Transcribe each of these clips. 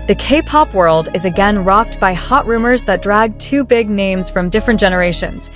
The K-pop world is again rocked by hot rumors that drag two big names from different generations,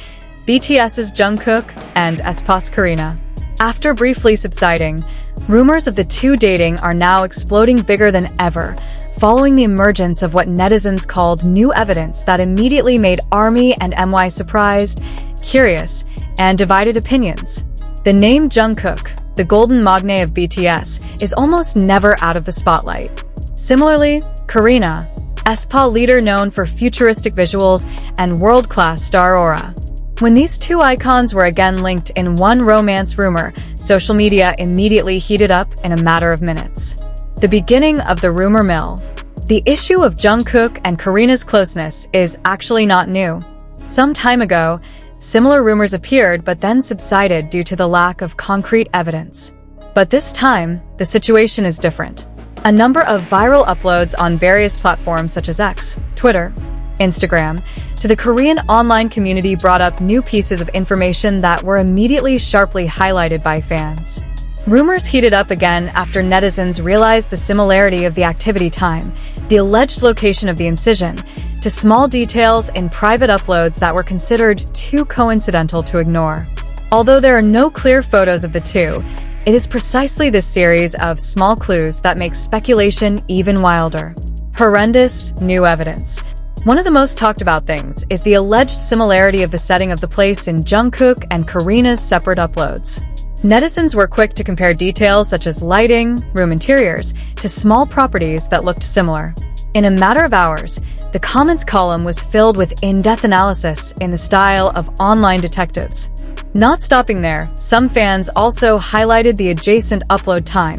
BTS's Jungkook and Aespa's Karina. After briefly subsiding, rumors of the two dating are now exploding bigger than ever, following the emergence of what netizens called new evidence that immediately made ARMY and MY surprised, curious, and divided opinions. The name Jungkook, the golden magne of BTS, is almost never out of the spotlight. Similarly, Karina, Aespa leader known for futuristic visuals and world-class star aura. When these two icons were again linked in one romance rumor, social media immediately heated up in a matter of minutes. The beginning of the rumor mill. The issue of Jungkook and Karina's closeness is actually not new. Some time ago, similar rumors appeared but then subsided due to the lack of concrete evidence. But this time, the situation is different. A number of viral uploads on various platforms such as X, Twitter, Instagram, to the Korean online community brought up new pieces of information that were immediately sharply highlighted by fans. Rumors heated up again after netizens realized the similarity of the activity time, the alleged location of the incision, to small details in private uploads that were considered too coincidental to ignore. Although there are no clear photos of the two, it is precisely this series of small clues that makes speculation even wilder. Horrendous new evidence. One of the most talked about things is the alleged similarity of the setting of the place in Jungkook and Karina's separate uploads. Netizens were quick to compare details such as lighting, room interiors, to small properties that looked similar. In a matter of hours, the comments column was filled with in-depth analysis in the style of online detectives. Not stopping there, some fans also highlighted the adjacent upload time,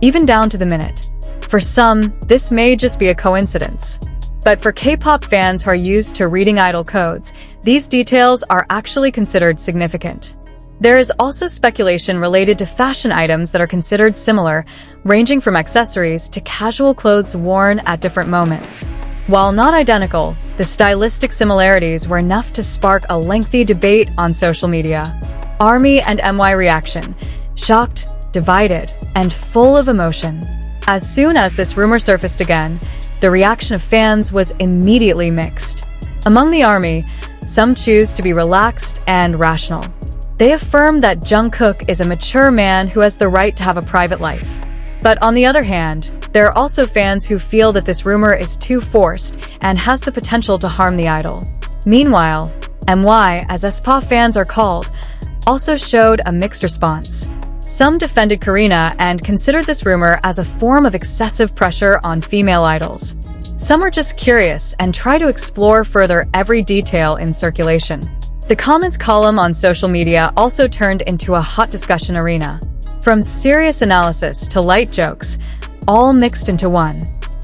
even down to the minute. For some, this may just be a coincidence. But for K-pop fans who are used to reading idol codes, these details are actually considered significant. There is also speculation related to fashion items that are considered similar, ranging from accessories to casual clothes worn at different moments. While not identical, the stylistic similarities were enough to spark a lengthy debate on social media. ARMY and MY reaction: shocked, divided, and full of emotion. As soon as this rumor surfaced again, the reaction of fans was immediately mixed. Among the ARMY, some choose to be relaxed and rational. They affirm that Jungkook is a mature man who has the right to have a private life. But on the other hand, there are also fans who feel that this rumor is too forced and has the potential to harm the idol. Meanwhile, MY, as Aespa fans are called, also showed a mixed response. Some defended Karina and considered this rumor as a form of excessive pressure on female idols. Some are just curious and try to explore further every detail in circulation. The comments column on social media also turned into a hot discussion arena. From serious analysis to light jokes, all mixed into one.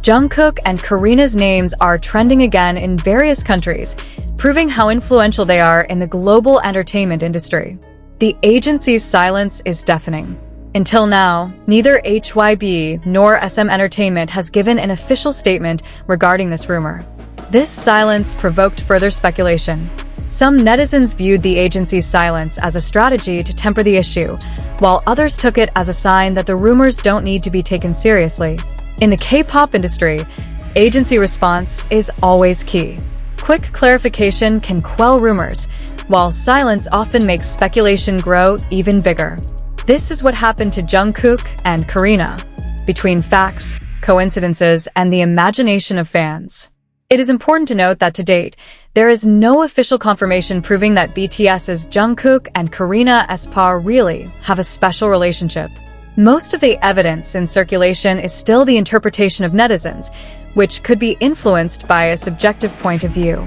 Jungkook and Karina's names are trending again in various countries, proving how influential they are in the global entertainment industry. The agency's silence is deafening. Until now, neither HYB nor SM Entertainment has given an official statement regarding this rumor. This silence provoked further speculation. Some netizens viewed the agency's silence as a strategy to temper the issue, while others took it as a sign that the rumors don't need to be taken seriously. In the K-pop industry, agency response is always key. Quick clarification can quell rumors, while silence often makes speculation grow even bigger. This is what happened to Jungkook and Karina, between facts, coincidences, and the imagination of fans. It is important to note that to date, there is no official confirmation proving that BTS's Jungkook and KarinaAespa really have a special relationship. Most of the evidence in circulation is still the interpretation of netizens, which could be influenced by a subjective point of view.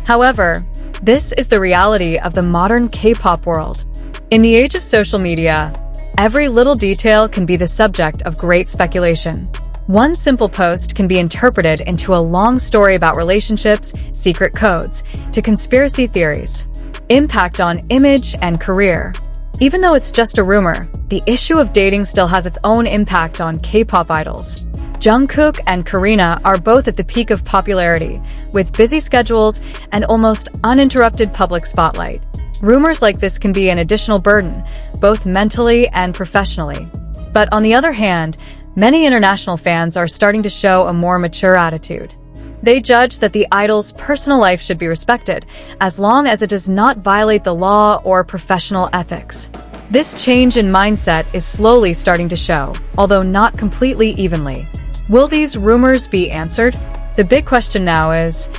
However, this is the reality of the modern K-pop world. In the age of social media, every little detail can be the subject of great speculation. One simple post can be interpreted into a long story about relationships, secret codes, to conspiracy theories. Impact on image and career. Even though it's just a rumor, the issue of dating still has its own impact on K-pop idols. Jungkook and Karina are both at the peak of popularity, with busy schedules and almost uninterrupted public spotlight. Rumors like this can be an additional burden, both mentally and professionally. But on the other hand, many international fans are starting to show a more mature attitude. They judge that the idol's personal life should be respected, as long as it does not violate the law or professional ethics. This change in mindset is slowly starting to show, although not completely evenly. Will these rumors be answered? The big question now is,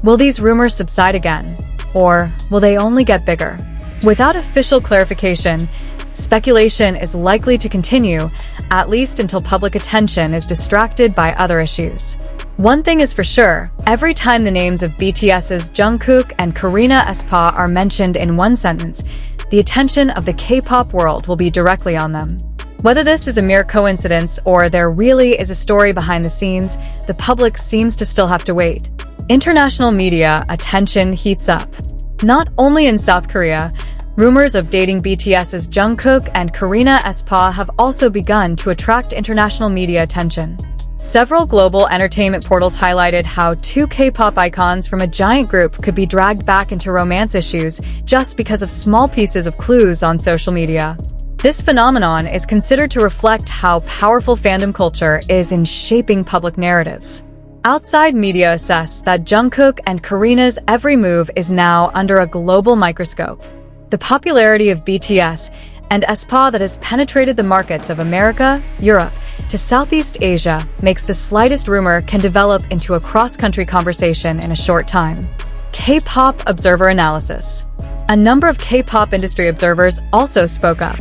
will these rumors subside again, or will they only get bigger? Without official clarification, speculation is likely to continue, at least until public attention is distracted by other issues. One thing is for sure, every time the names of BTS's Jungkook and KarinaAespa are mentioned in one sentence, the attention of the K-pop world will be directly on them. Whether this is a mere coincidence or there really is a story behind the scenes, the public seems to still have to wait. International media attention heats up. Not only in South Korea, rumors of dating BTS's Jungkook and KarinaAespa have also begun to attract international media attention. Several global entertainment portals highlighted how two K-pop icons from a giant group could be dragged back into romance issues just because of small pieces of clues on social media. This phenomenon is considered to reflect how powerful fandom culture is in shaping public narratives. Outside media assess that Jungkook and Karina's every move is now under a global microscope. The popularity of BTS and Aespa that has penetrated the markets of America, Europe, to Southeast Asia makes the slightest rumor can develop into a cross-country conversation in a short time. K-pop observer analysis. A number of K-pop industry observers also spoke up.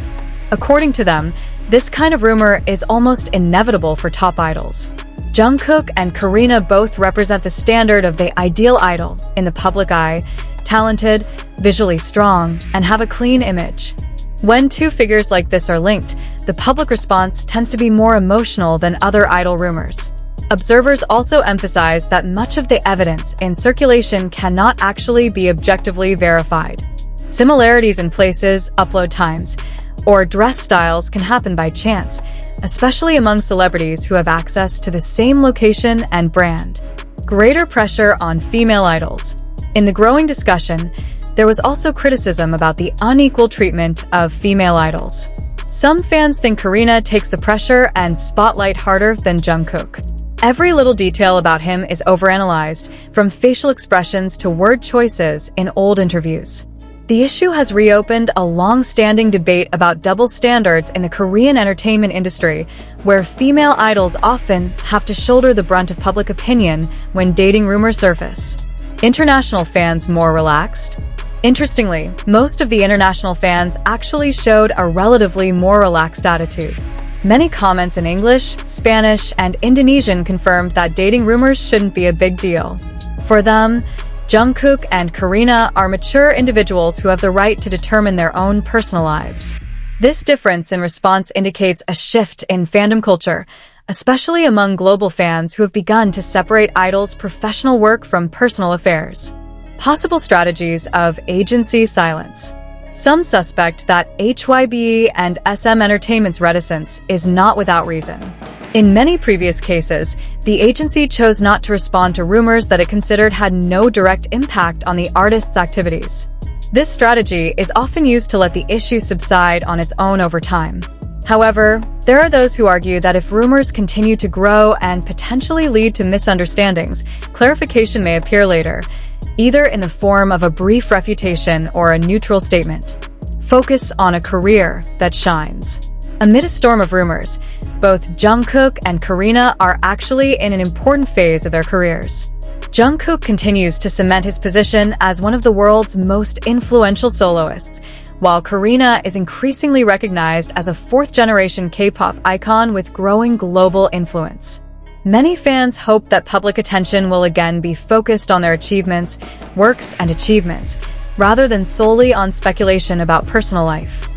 According to them, this kind of rumor is almost inevitable for top idols. Jungkook and Karina both represent the standard of the ideal idol in the public eye, talented, visually strong, and have a clean image. When two figures like this are linked, the public response tends to be more emotional than other idol rumors. Observers also emphasize that much of the evidence in circulation cannot actually be objectively verified. Similarities in places, upload times, or dress styles can happen by chance, especially among celebrities who have access to the same location and brand. Greater pressure on female idols. In the growing discussion, there was also criticism about the unequal treatment of female idols. Some fans think Karina takes the pressure and spotlight harder than Jungkook. Every little detail about him is overanalyzed, from facial expressions to word choices in old interviews. The issue has reopened a long-standing debate about double standards in the Korean entertainment industry, where female idols often have to shoulder the brunt of public opinion when dating rumors surface. International fans more relaxed? Interestingly, most of the international fans actually showed a relatively more relaxed attitude. Many comments in English, Spanish, and Indonesian confirmed that dating rumors shouldn't be a big deal. For them, Jungkook and Karina are mature individuals who have the right to determine their own personal lives. This difference in response indicates a shift in fandom culture, especially among global fans who have begun to separate idols' professional work from personal affairs. Possible strategies of agency silence. Some suspect that HYBE and SM Entertainment's reticence is not without reason. In many previous cases, the agency chose not to respond to rumors that it considered had no direct impact on the artist's activities. This strategy is often used to let the issue subside on its own over time. However, there are those who argue that if rumors continue to grow and potentially lead to misunderstandings, clarification may appear later, either in the form of a brief refutation or a neutral statement. Focus on a career that shines. Amid a storm of rumors, both Jungkook and Karina are actually in an important phase of their careers. Jungkook continues to cement his position as one of the world's most influential soloists, while Karina is increasingly recognized as a fourth-generation K-pop icon with growing global influence. Many fans hope that public attention will again be focused on their achievements, works, and achievements, rather than solely on speculation about personal life.